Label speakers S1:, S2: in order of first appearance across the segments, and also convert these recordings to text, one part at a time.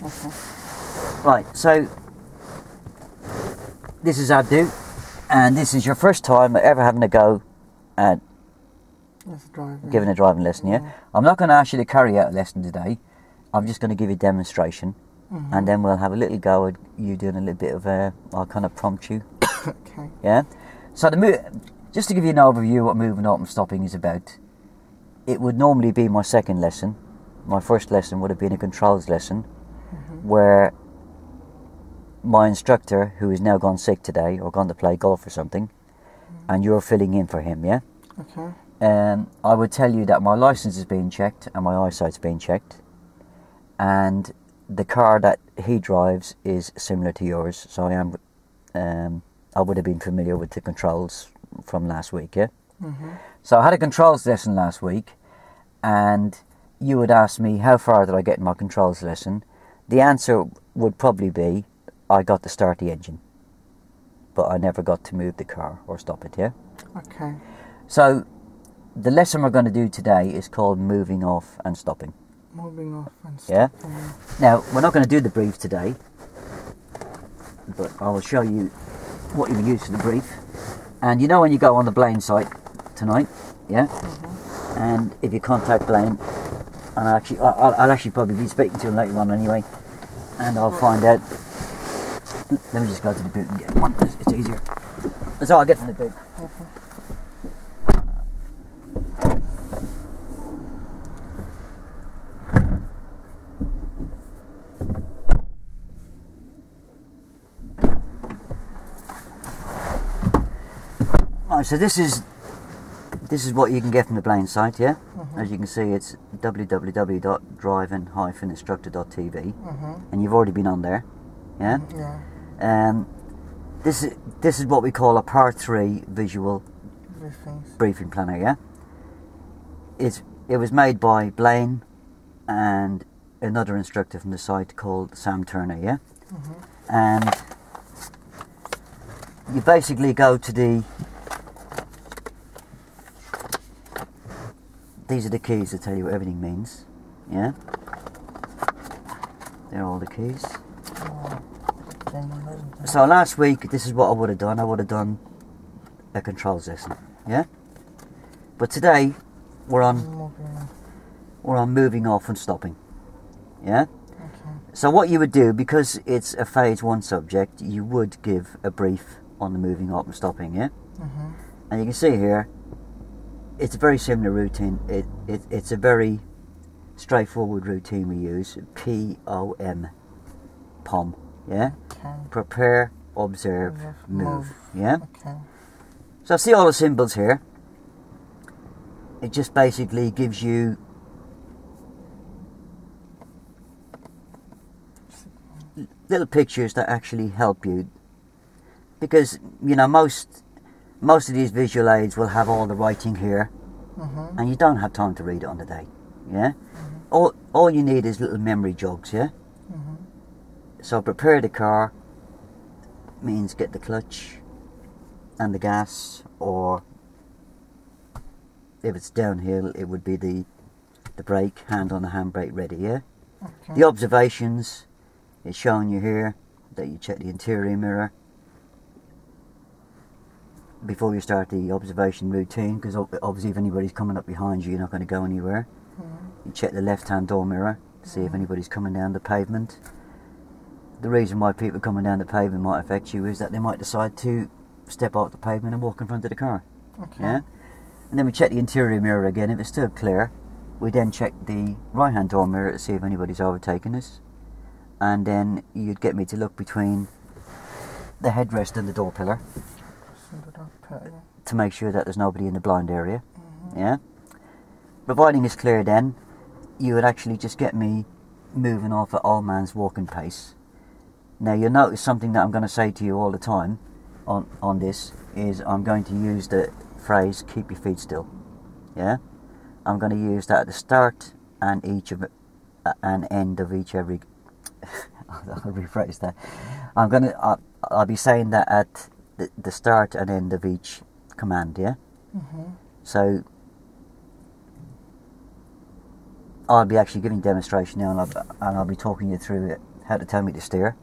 S1: Okay.
S2: Right, so this is Abdu, and this is your first time ever having a go at giving a driving lesson, yeah? I'm not going to ask you to carry out a lesson today. I'm just going to give you a demonstration, and then we'll have a little go at you doing a little bit of I'll kind of prompt you.
S1: Okay.
S2: Yeah? So just to give you an overview what moving up and stopping is about, it would normally be my second lesson. My first lesson would have been a controls lesson, where my instructor, who is now gone sick today or gone to play golf or something, and you're filling in for him, yeah?
S1: Okay.
S2: I would tell you that my license is being checked and my eyesight's being checked, and the car that he drives is similar to yours, so I would have been familiar with the controls from last week, yeah? So I had a controls lesson last week, and you would ask me how far did I get in my controls lesson. The answer would probably be I got to start the engine, but I never got to move the car or stop it, yeah?
S1: Okay.
S2: So the lesson we're going to do today is called moving off and stopping.
S1: Moving off and
S2: Yeah?
S1: stopping.
S2: Now, we're not going to do the brief today, but I will show you what you use for the brief. And you know when you go on the Blaine site tonight, yeah? And if you contact Blaine, and I'll actually probably be speaking to him later on anyway, and I'll find out. Let me just go to the boot and get one. It's easier. That's all I'll get from the boot. Right, so this is what you can get from the Blaine site, yeah? As you can see, it's www.driving-instructor.tv, and you've already been on there, yeah?
S1: Yeah.
S2: This is what we call a Part 3 visual briefing planner, yeah? It was made by Blaine and another instructor from the site called Sam Turner, yeah? And you basically go to these are the keys to tell you what everything means, yeah? They're all the keys. So last week, this is what I would have done. I would have done a controls lesson, yeah? But today, we're on moving off and stopping, yeah?
S1: Okay.
S2: So what you would do, because it's a phase 1 subject, you would give a brief on the moving off and stopping, yeah? And you can see here, it's a very similar routine. It's a very straightforward routine we use. POM, POM, yeah?
S1: Okay.
S2: Prepare, observe, move, yeah?
S1: Okay.
S2: So see all the symbols here. It just basically gives you little pictures that actually help you, because you know most of these visual aids will have all the writing here, and you don't have time to read it on the day, yeah? All you need is little memory jogs, yeah? So prepare the car means get the clutch and the gas, or if it's downhill it would be the brake, hand on the handbrake ready, yeah?
S1: Okay.
S2: The observations is showing you here that you check the interior mirror before you start the observation routine, because obviously if anybody's coming up behind you, you're not going to go anywhere. You check the left-hand door mirror to see if anybody's coming down the pavement. The reason why people coming down the pavement might affect you is that they might decide to step off the pavement and walk in front of the car.
S1: Okay.
S2: Yeah? And then we check the interior mirror again. If it's still clear, we then check the right-hand door mirror to see if anybody's overtaken us. And then you'd get me to look between the headrest and the door pillar to make sure that there's nobody in the blind area. Yeah? Providing it's clear, then you would actually just get me moving off at old man's walking pace. Now you'll notice something that I'm going to say to you all the time on this is I'm going to use the phrase keep your feet still. Yeah? I'm going to use that at the start and end of each every I'll rephrase that. I'll be saying that at the start and end of each command, yeah? So I'll be actually giving a demonstration now, and I'll be talking you through it, how to tell me to steer.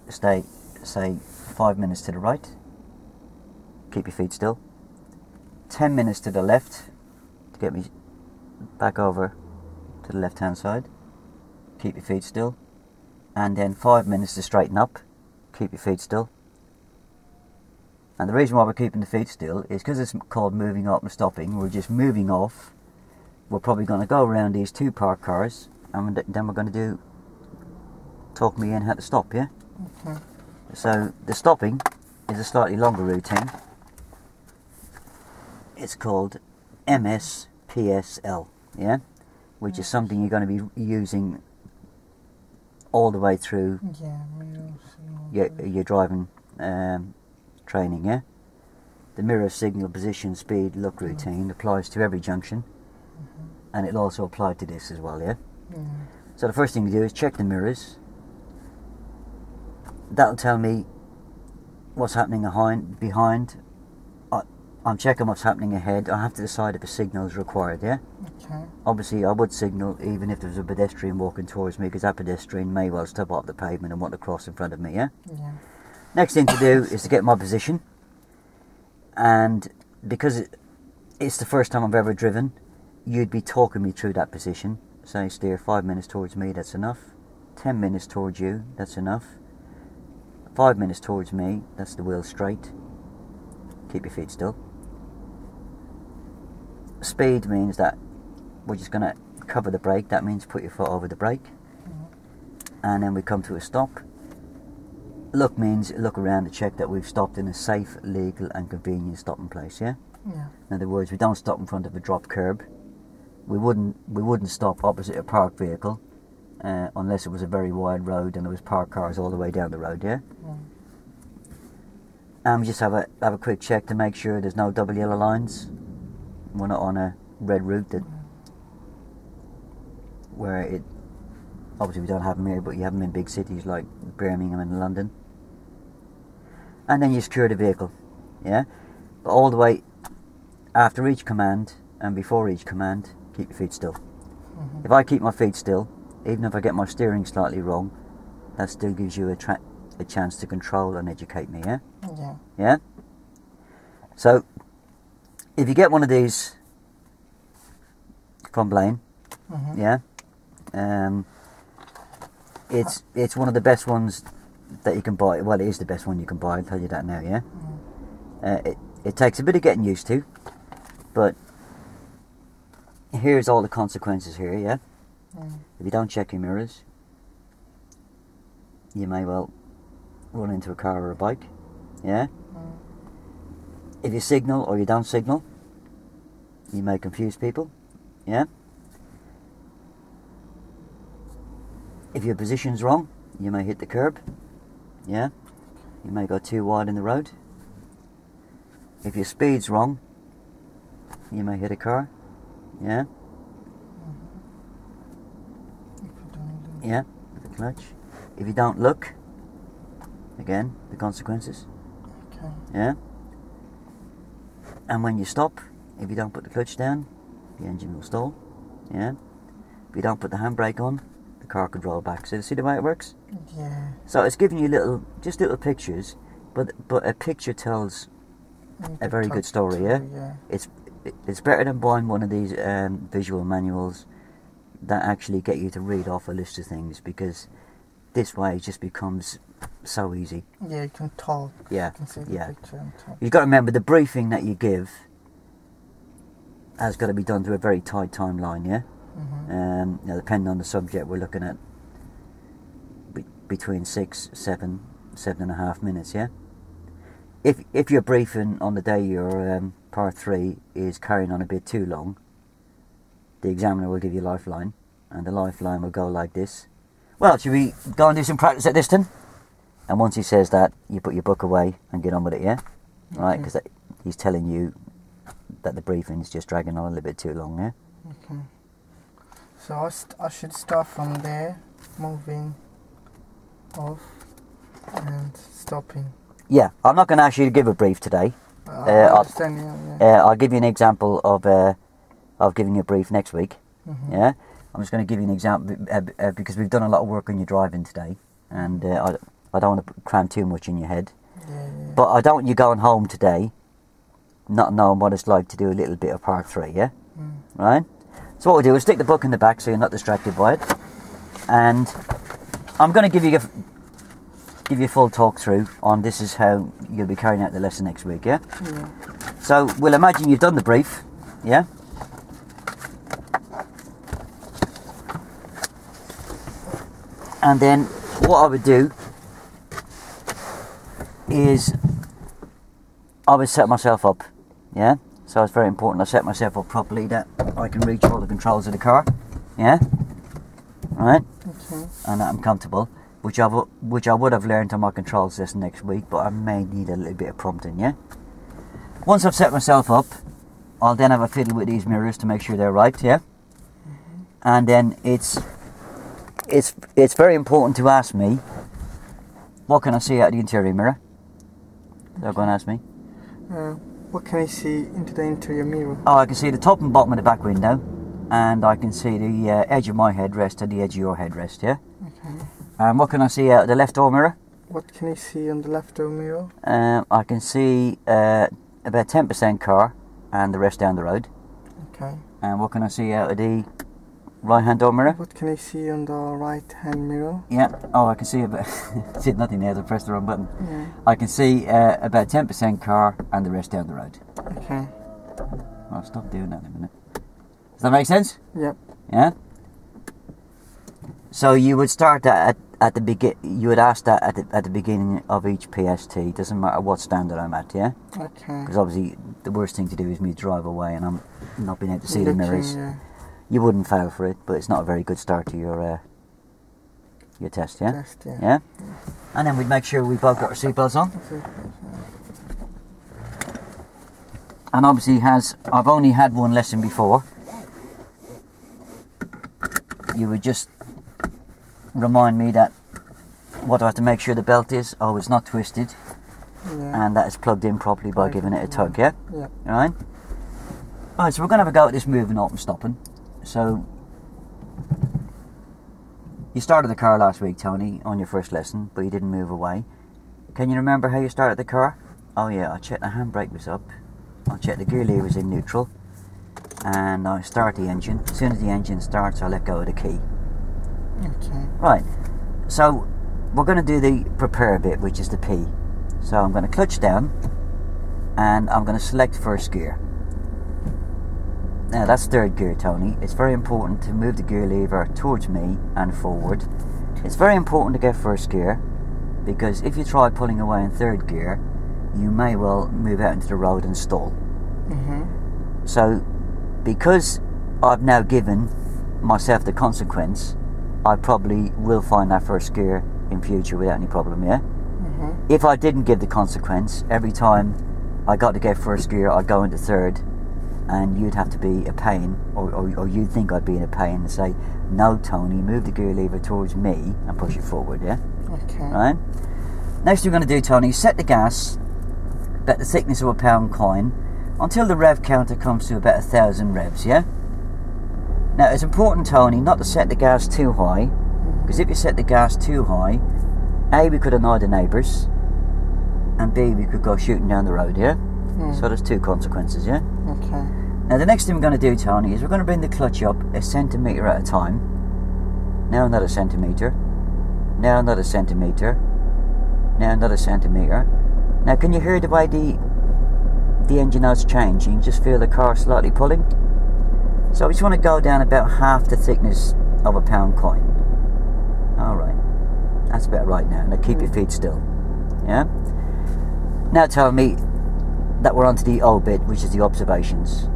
S2: Stay, say, 5 minutes to the right. Keep your feet still. 10 minutes to the left to get me back over to the left hand side. Keep your feet still. And then 5 minutes to straighten up. Keep your feet still. And the reason why we're keeping the feet still is because it's called moving up and stopping. We're just moving off. We're probably going to go around these 2 parked cars, and then we're going to talk me in how to stop, yeah?
S1: Okay.
S2: So the stopping is a slightly longer routine. It's called MSPSL, yeah? Which is something you're going to be using all the way through your driving training, yeah? The mirror, signal, position, speed, look routine applies to every junction, and it'll also apply to this as well, yeah? So the first thing to do is check the mirrors. That'll tell me what's happening behind. I'm checking what's happening ahead. I have to decide if a signal is required, yeah?
S1: Okay.
S2: Obviously, I would signal even if there's a pedestrian walking towards me, because that pedestrian may well step off the pavement and want to cross in front of me, yeah?
S1: Yeah.
S2: Next thing to do is to get my position. And because it's the first time I've ever driven, you'd be talking me through that position. Say, steer 5 minutes towards me, that's enough. 10 minutes towards you, that's enough. 5 minutes towards me, that's the wheel straight. Keep your feet still. Speed means that we're just going to cover the brake. That means put your foot over the brake. And then we come to a stop. Look means look around to check that we've stopped in a safe, legal and convenient stopping place, yeah?
S1: Yeah.
S2: In other words, we don't stop in front of a dropped curb. We wouldn't stop opposite a parked vehicle unless it was a very wide road and there was parked cars all the way down the road, yeah? And we just have a quick check to make sure there's no double yellow lines. We're not on a red route where it, obviously we don't have them here, but you have them in big cities like Birmingham and London. And then you secure the vehicle, yeah? But all the way after each command and before each command, keep your feet still. If I keep my feet still, even if I get my steering slightly wrong, that still gives you a chance to control and educate me, yeah?
S1: Yeah.
S2: Yeah? So, if you get one of these from Blaine, yeah, it's one of the best ones that you can buy. Well, it is the best one you can buy, I'll tell you that now, yeah? It takes a bit of getting used to, but here's all the consequences here, yeah? If you don't check your mirrors, you may well run into a car or a bike, yeah? If you signal or you don't signal, you may confuse people, yeah? If your position's wrong, you may hit the curb, yeah? You may go too wide in the road. If your speed's wrong, you may hit a car, yeah? Yeah, with the clutch. If you don't look, again, the consequences,
S1: Okay.
S2: yeah? And when you stop, if you don't put the clutch down, the engine will stall, yeah? If you don't put the handbrake on, the car could roll back. So see the way it works?
S1: Yeah.
S2: So it's giving you little pictures, but a picture tells a very good story, yeah?
S1: Yeah.
S2: It's better than buying one of these visual manuals that actually get you to read off a list of things, because this way it just becomes so easy.
S1: Yeah, you can talk.
S2: Yeah,
S1: You can see the
S2: yeah.
S1: picture and talk.
S2: You've got to remember the briefing that you give has got to be done to a very tight timeline, yeah? Now, depending on the subject, we're looking at between 7.5 minutes, yeah? If your briefing on the day your part 3 is carrying on a bit too long, the examiner will give you a lifeline, and the lifeline will go like this. Well, should we go and do some practice at this then? And once he says that, you put your book away and get on with it, yeah? Right, because he's telling you that the briefing's just dragging on a little bit too long, yeah?
S1: Okay. So I should start from there, moving off and stopping.
S2: Yeah, I'm not going to ask you to give a brief today.
S1: I understand, yeah.
S2: I'll give you an example of giving you a brief next week, yeah? I'm just going to give you an example because we've done a lot of work on your driving today, and I don't want to cram too much in your head.
S1: Yeah.
S2: But I don't want you going home today not knowing what it's like to do a little bit of Part 3, yeah? Right? So what we'll do is stick the book in the back so you're not distracted by it. And I'm going to give you a full talk through on this is how you'll be carrying out the lesson next week, yeah? So we'll imagine you've done the brief, yeah? And then what I would do is I would set myself up, yeah? So it's very important I set myself up properly that I can reach all the controls of the car, yeah? Right?
S1: Okay.
S2: And that I'm comfortable, which I would have learned on my controls lesson next week, but I may need a little bit of prompting, yeah? Once I've set myself up, I'll then have a fiddle with these mirrors to make sure they're right, yeah? And then it's very important to ask me, what can I see out of the interior mirror? They're going to ask me.
S1: What can I see into the interior mirror?
S2: Oh, I can see the top and bottom of the back window, and I can see the edge of my headrest and the edge of your headrest, yeah?
S1: Okay.
S2: And what can I see out of the left door mirror?
S1: What can I see on the left door mirror?
S2: I can see about 10% car and the rest down the road.
S1: Okay.
S2: And what can I see out of the right hand door mirror?
S1: What can I see on the right hand mirror?
S2: Yeah. Oh, I can see about see nothing there. I pressed the wrong button.
S1: Yeah.
S2: I can see about 10% car and the rest down the road.
S1: Okay.
S2: I'll stop doing that in a minute. Does that make sense?
S1: Yep.
S2: Yeah. So you would start that at the begin. You would ask that at the beginning of each PST. Doesn't matter what standard I'm at. Yeah.
S1: Okay.
S2: Because obviously the worst thing to do is me drive away and I'm not being able to see the mirrors.
S1: Yeah.
S2: You wouldn't fail for it, but it's not a very good start to your test, yeah?
S1: Test, yeah.
S2: Yeah? And then we'd make sure we both got our seatbelts on. And obviously I've only had one lesson before. You would just remind me that what do I have to make sure the belt is? Oh, it's not twisted.
S1: Yeah.
S2: And that it's plugged in properly by giving it a tug, yeah?
S1: Yeah.
S2: Alright? Alright, so we're going to have a go at this moving up and stopping. So, you started the car last week, Tony, on your first lesson, but you didn't move away. Can you remember how you started the car? Oh yeah, I checked the handbrake was up, I checked the gear lever was in neutral, and I start the engine. As soon as the engine starts, I let go of the key.
S1: Okay.
S2: Right, so we're going to do the prepare bit, which is the P. So I'm going to clutch down, and I'm going to select first gear. Now that's third gear, Tony. It's very important to move the gear lever towards me and forward. It's very important to get first gear, because if you try pulling away in third gear, you may well move out into the road and stall. So, because I've now given myself the consequence, I probably will find that first gear in future without any problem, yeah? If I didn't give the consequence, every time I got to get first gear, I'd go into third, and you'd have to be a pain, or you'd think I'd be in a pain and say, no Tony, move the gear lever towards me and push it forward, yeah?
S1: Okay.
S2: Right? Next thing you're going to do, Tony, set the gas about the thickness of a pound coin until the rev counter comes to about 1,000 revs, yeah? Now it's important, Tony, not to set the gas too high, because if you set the gas too high, A, we could annoy the neighbours, and B, we could go shooting down the road, yeah? So there's two consequences, yeah?
S1: Okay.
S2: Now the next thing we're going to do, Tony, is we're going to bring the clutch up a centimetre at a time. Now another centimetre. Now another centimetre. Now another centimetre. Now can you hear the way the engine notes change? You can just feel the car slightly pulling. So we just want to go down about half the thickness of a pound coin. Alright. That's about right now. Now keep your feet still. Yeah? Now tell me that we're onto the O bit, which is the observations.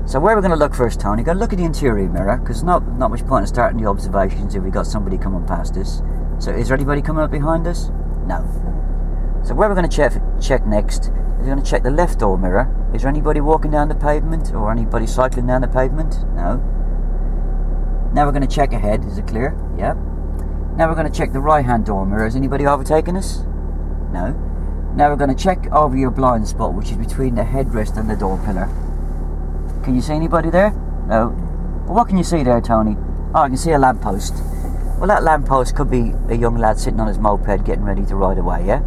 S2: So where we're going to look first, Tony, going to look at the interior mirror, because not much point in starting the observations if we've got somebody coming past us. So is there anybody coming up behind us? No. So where we're going to check next is we're going to check the left door mirror. Is there anybody walking down the pavement or anybody cycling down the pavement? No. Now we're going to check ahead. Is it clear? Yep. Now we're going to check the right hand door mirror. Is anybody overtaking us? No. Now we're going to check over your blind spot, which is between the headrest and the door pillar. Can you see anybody there? No. Well, what can you see there, Tony? Oh, I can see a lamppost. Well, that lamppost could be a young lad sitting on his moped getting ready to ride away, yeah?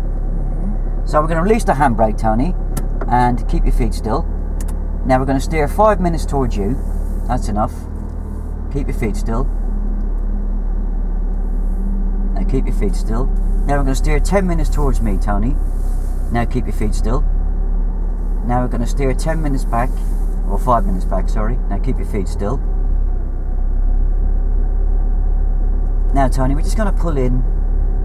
S2: So we're going to release the handbrake, Tony, and keep your feet still. Now we're going to steer 5 minutes towards you. That's enough. Keep your feet still. Now keep your feet still. Now we're going to steer 10 minutes towards me, Tony. Now keep your feet still. Now we're going to steer 10 minutes back, or 5 minutes back, sorry. Now keep your feet still. Now, Tony, we're just going to pull in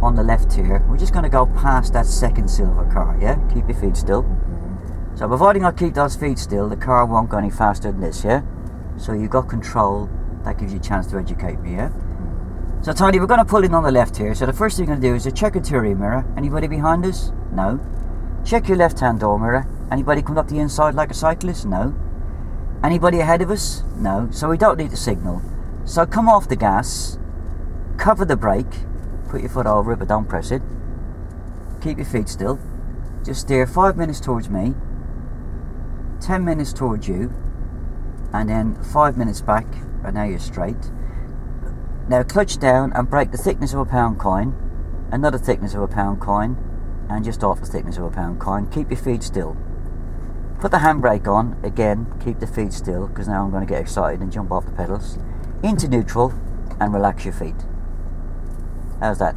S2: on the left here. We're just going to go past that second silver car, yeah? Keep your feet still. So providing I keep those feet still, the car won't go any faster than this, yeah? So you've got control. That gives you a chance to educate me, yeah? So, Tony, we're going to pull in on the left here. So the first thing you're going to do is to check interior mirror. Anybody behind us? No. Check your left-hand door mirror. Anybody come up the inside like a cyclist? No. Anybody ahead of us? No. So we don't need to signal. So come off the gas. Cover the brake. Put your foot over it, but don't press it. Keep your feet still. Just steer 5 minutes towards me. 10 minutes towards you. And then 5 minutes back. And now you're straight. Now clutch down and break the thickness of a pound coin. Another thickness of a pound coin. And just off the thickness of a pound coin. Keep your feet still. Put the handbrake on. Again, keep the feet still, because now I'm going to get excited and jump off the pedals. Into neutral and relax your feet. How's that?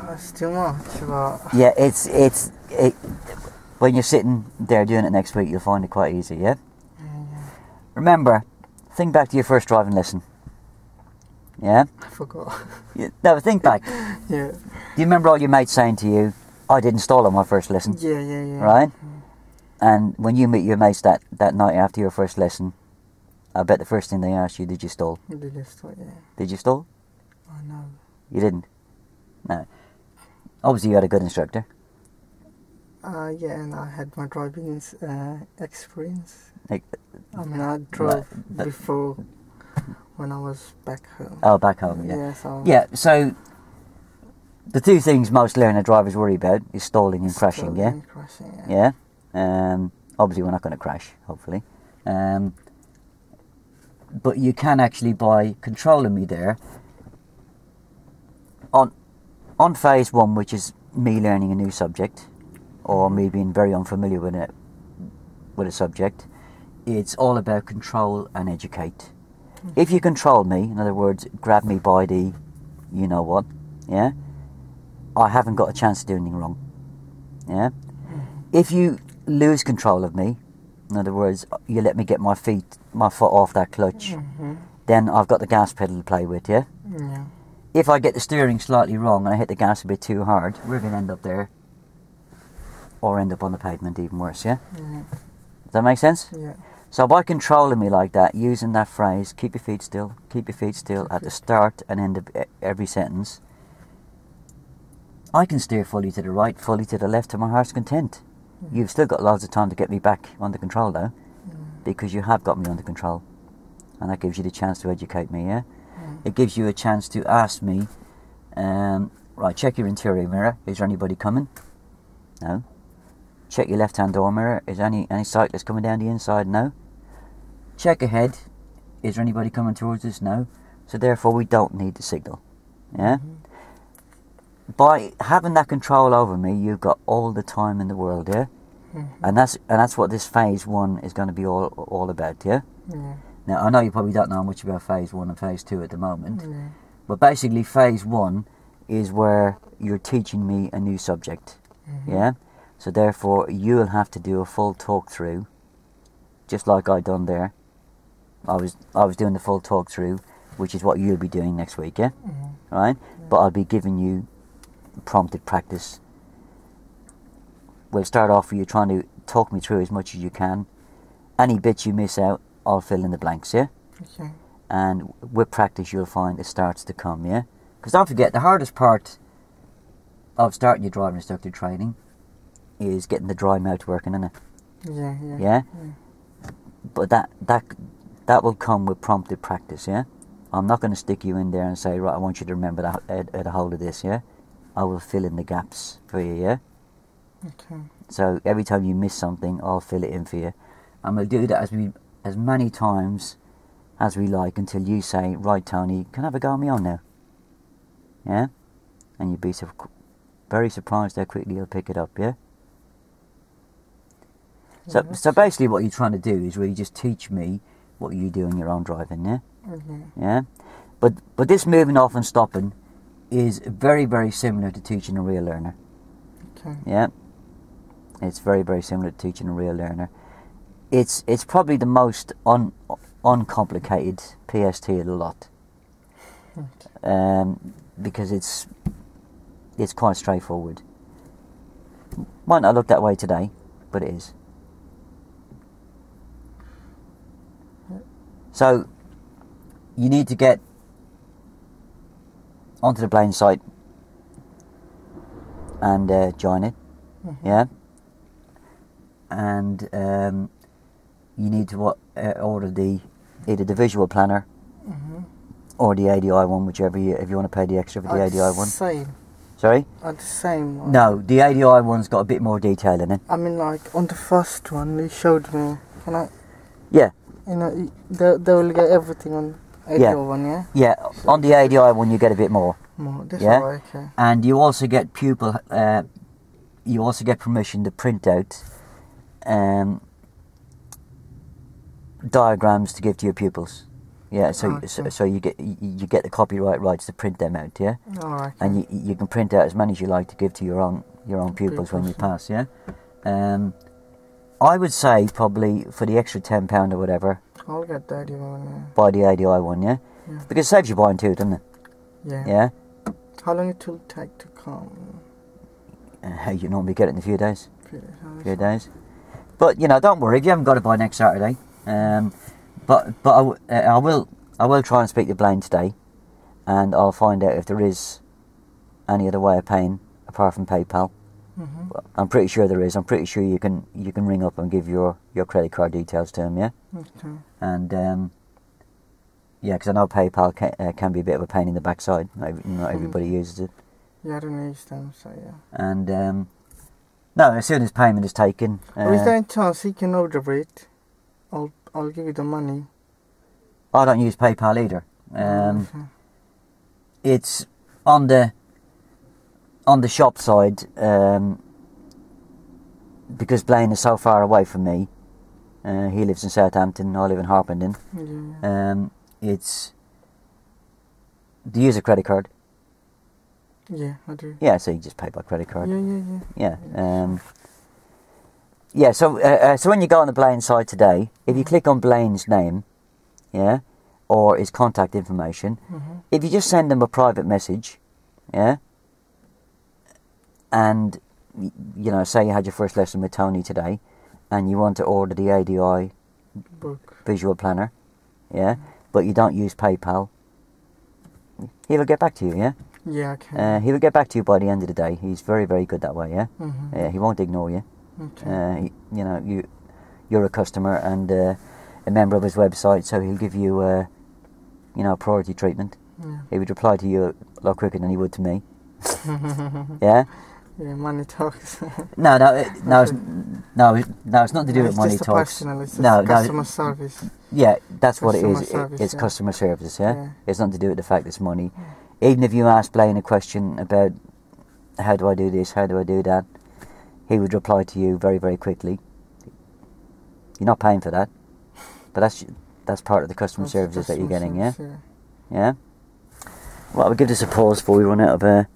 S1: It's too much, but...
S2: Yeah, when you're sitting there doing it next week, you'll find it quite easy, yeah? Remember, think back to your first driving lesson. Yeah?
S1: I forgot.
S2: No, think back.
S1: Yeah.
S2: Do you remember all your mates saying to you, I didn't stall on my first lesson?
S1: Yeah.
S2: Right? And when you meet your mates that night after your first lesson, I bet the first thing they asked you, did you stall?
S1: Did you stall, yeah.
S2: Did you stall?
S1: Oh, no.
S2: You didn't? No. Obviously you had a good instructor.
S1: Yeah, and I had my driving experience.
S2: Like,
S1: I mean, I drove before when I was back home.
S2: Oh, back home, yeah.
S1: Yeah,
S2: so the two things most learner drivers worry about is stalling and crashing, yeah?
S1: Crashing,
S2: yeah. Obviously we're not going to crash, hopefully. But you can actually, by controlling me there, on phase one, which is me learning a new subject, or me being very unfamiliar with a subject, it's all about control and educate. If you control me, in other words, grab me by the you know what, yeah, I haven't got a chance to do anything wrong, yeah. If you lose control of me, in other words, you let me get my foot off that clutch, then I've got the gas pedal to play with, yeah?
S1: Yeah.
S2: If I get the steering slightly wrong and I hit the gas a bit too hard, we're going to end up there, or end up on the pavement, even worse, yeah? Does that make sense?
S1: Yeah.
S2: So by controlling me like that, using that phrase, keep your feet still at the start and end of every sentence, I can steer fully to the right, fully to the left to my heart's content. You've still got lots of time to get me back under control though, because you have got me under control, and that gives you the chance to educate me, yeah? It gives you a chance to ask me, right, check your interior mirror, is there anybody coming? No. Check your left-hand door mirror, is any cyclist coming down the inside? No. Check ahead, is there anybody coming towards us? No. So therefore we don't need the signal, yeah? By having that control over me, you've got all the time in the world, yeah? And that's what this phase one is going to be all about, yeah? Now, I know you probably don't know much about phase one and phase two at the moment, but basically phase one is where you're teaching me a new subject, yeah? So therefore, you'll have to do a full talk through, just like I done there. I was doing the full talk through, which is what you'll be doing next week, yeah? Right? But I'll be giving you prompted practice. We'll start off with you trying to talk me through as much as you can. Any bits you miss out, I'll fill in the blanks, yeah?
S1: Okay.
S2: And with practice you'll find it starts to come, yeah? Because don't forget, the hardest part of starting your driving instructor training is getting the dry mouth working, isn't it? Yeah? But that will come with prompted practice, yeah? I'm not going to stick you in there and say, right, I want you to remember that at a hold of this, yeah? I will fill in the gaps for you, yeah?
S1: Okay.
S2: So every time you miss something, I'll fill it in for you. And we'll do that as many times as we like until you say, right, Tony, can I have a go on my own now? Yeah? And you'd be very surprised how quickly you'll pick it up, yeah? So basically what you're trying to do is really just teach me what you do in your own driving, yeah? Yeah? But this moving off and stopping is very, very similar to teaching a real learner.
S1: Okay.
S2: Yeah? It's very, very similar to teaching a real learner. It's probably the most uncomplicated PST of the lot. Because it's quite straightforward. Might not look that way today, but it is. So, you need to get onto the Blaine site and join it, yeah? And you need to order either the visual planner or the ADI one, whichever if you want to pay the extra for the ADI one.
S1: Same.
S2: Sorry?
S1: Are the same one?
S2: No, the ADI one's got a bit more detail in it.
S1: I mean, like on the first one, they showed me. Can I?
S2: Yeah.
S1: You know, they will get everything on ADI one, yeah.
S2: Yeah, on the ADI one you get a bit more.
S1: More. That's
S2: Yeah?
S1: alright. Okay.
S2: And you also get pupil. You also get permission to print out diagrams to give to your pupils. Yeah, so you get the copyright rights to print them out. Yeah.
S1: Alright.
S2: And you can print out as many as you like to give to your own pupils when you pass. Yeah. I would say probably for the extra £10 or whatever.
S1: I'll get the ADI one. Yeah.
S2: Buy the ADI one. Yeah. Because it saves you buying two, doesn't it?
S1: Yeah.
S2: Yeah.
S1: How long it will take to come?
S2: You normally get it in a few days.
S1: Few
S2: days. But don't worry if you haven't got it by next Saturday. But I will try and speak to Blaine today, and I'll find out if there is any other way of paying apart from PayPal. I'm pretty sure there is. I'm pretty sure you can ring up and give your credit card details to him. Yeah.
S1: Okay.
S2: And yeah, because I know PayPal can be a bit of a pain in the backside. Not everybody uses it.
S1: Yeah, I don't use them, so yeah.
S2: And no, as soon as payment is taken.
S1: Or is there any chance he can order it? I'll give you the money.
S2: I don't use PayPal either. It's on the shop side, because Blaine is so far away from me. He lives in Southampton, I live in Harpenden.
S1: Yeah.
S2: Do you use a credit card?
S1: Yeah, I do.
S2: Yeah, so you just pay by credit card.
S1: Yeah.
S2: Yeah. So when you go on the Blaine site today, if you click on Blaine's name, yeah, or his contact information, if you just send them a private message, yeah, and say you had your first lesson with Tony today, and you want to order the ADI
S1: book
S2: visual planner, yeah, but you don't use PayPal, he'll get back to you, yeah.
S1: Yeah, okay.
S2: He will get back to you by the end of the day. He's very, very good that way, yeah? He won't ignore you.
S1: Okay.
S2: You're a customer and a member of his website, so he'll give you, priority treatment.
S1: Yeah.
S2: He would reply to you a lot quicker than he would to me. Yeah?
S1: Yeah, money talks.
S2: No, it's nothing to do with money talks.
S1: It's customer service.
S2: Yeah, that's what it is.
S1: Service,
S2: It's customer service, yeah?
S1: Yeah.
S2: It's nothing to do with the fact it's money. Even if you ask Blaine a question about how do I do this, how do I do that, he would reply to you very, very quickly. You're not paying for that, but that's part of the services that you're getting, yeah?
S1: Yeah.
S2: Yeah? Well, we'll give this a pause before we run out of